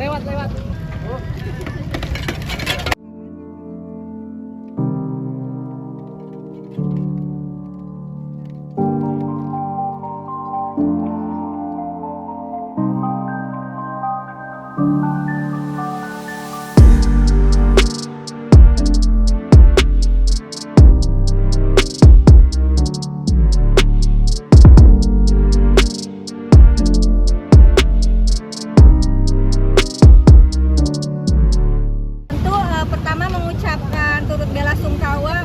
Lewat.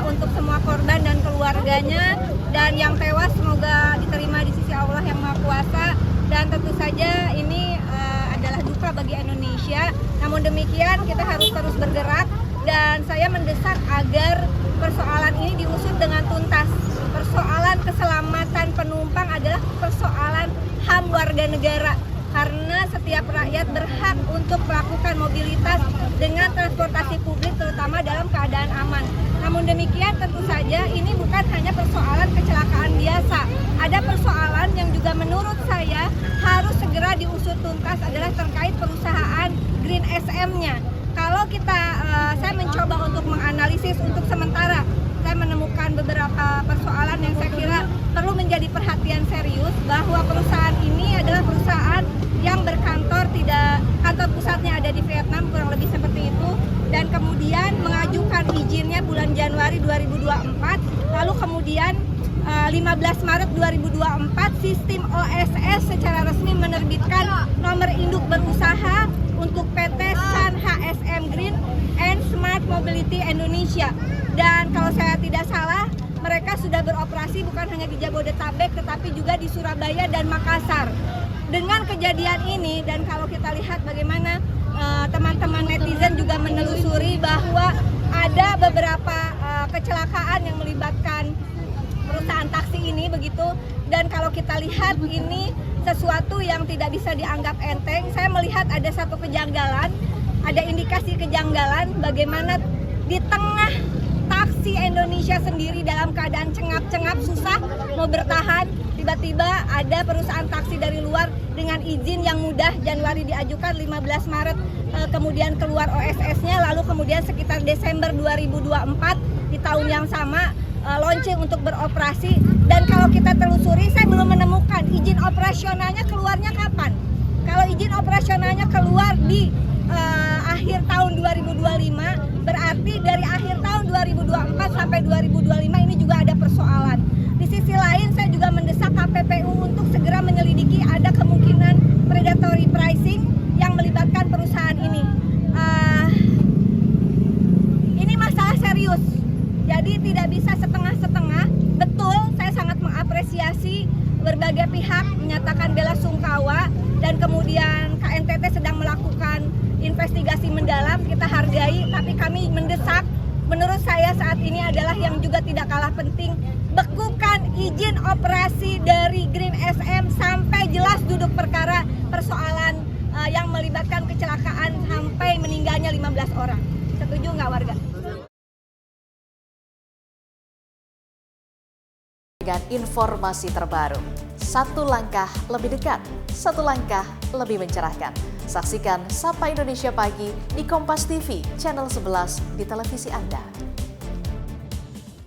Untuk semua korban dan keluarganya, dan yang tewas semoga diterima di sisi Allah yang Maha Kuasa. Dan tentu saja ini adalah duka bagi Indonesia. Namun demikian kita harus terus bergerak, dan saya mendesak agar persoalan ini diusut dengan tuntas. Persoalan keselamatan penumpang adalah persoalan HAM warga negara, karena setiap rakyat berhak untuk melakukan mobilitas dengan transportasi publik, terutama dalam keadaan aman. Namun demikian tentu saja ini bukan hanya persoalan kecelakaan biasa. Ada persoalan yang juga menurut saya harus segera diusut tuntas, adalah terkait perusahaan Green SM-nya. Kalau saya mencoba untuk menganalisis untuk sementara, saya menemukan beberapa persoalan yang saya kira perlu menjadi perhatian serius, bahwa perusahaan ini adalah perusahaan yang berkantor, kantor pusatnya ada di Vietnam, kurang lebih seperti itu, dan kemudian mengajukan izinnya bulan Januari 2024, lalu kemudian 15 Maret 2024 sistem OSS secara resmi menerbitkan nomor induk berusaha untuk PT Sun HSM Green and Smart Mobility Indonesia. Dan kalau saya tidak salah, mereka sudah beroperasi bukan hanya di Jabodetabek tetapi juga di Surabaya dan Makassar. Dengan kejadian ini, dan kalau kita lihat bagaimana teman-teman netizen juga menelusuri bahwa ada beberapa kecelakaan yang melibatkan perusahaan taksi ini begitu, dan kalau kita lihat ini sesuatu yang tidak bisa dianggap enteng. Saya melihat ada satu kejanggalan, ada indikasi kejanggalan bagaimana di tengah taksi Indonesia sendiri dalam keadaan cengap-cengap susah mau bertahan, tiba-tiba ada perusahaan taksi dari luar dengan izin yang mudah, Januari diajukan, 15 Maret kemudian keluar OSS-nya, lalu kemudian sekitar Desember 2024 di tahun yang sama launching untuk beroperasi. Dan kalau kita telusuri, saya belum menemukan izin operasionalnya keluarnya kapan. Kalau izin operasionalnya keluar di akhir tahun 2025, berarti dari akhir tahun 2024 sampai 2025 ini juga ada persoalan. Di sisi lain, saya juga mendesak KPPU untuk segera menyelidiki ada kemungkinan predatory pricing yang melibatkan perusahaan ini. Ini masalah serius, jadi tidak bisa setengah-setengah. Betul, saya sangat mengapresiasi berbagai pihak menyatakan bela sungkawa, dan kemudian KNTT sedang melakukan investigasi mendalam, kita hargai, tapi kami mendesak, menurut saya saat ini adalah yang juga tidak kalah penting, bekukan izin operasi dari Green SM sampai jelas duduk perkara persoalan yang melibatkan kecelakaan sampai meninggalnya 15 orang. Setuju nggak warga? Dengan informasi terbaru, satu langkah lebih dekat, satu langkah lebih mencerahkan. Saksikan Sapa Indonesia Pagi di Kompas TV, channel 11 di televisi Anda.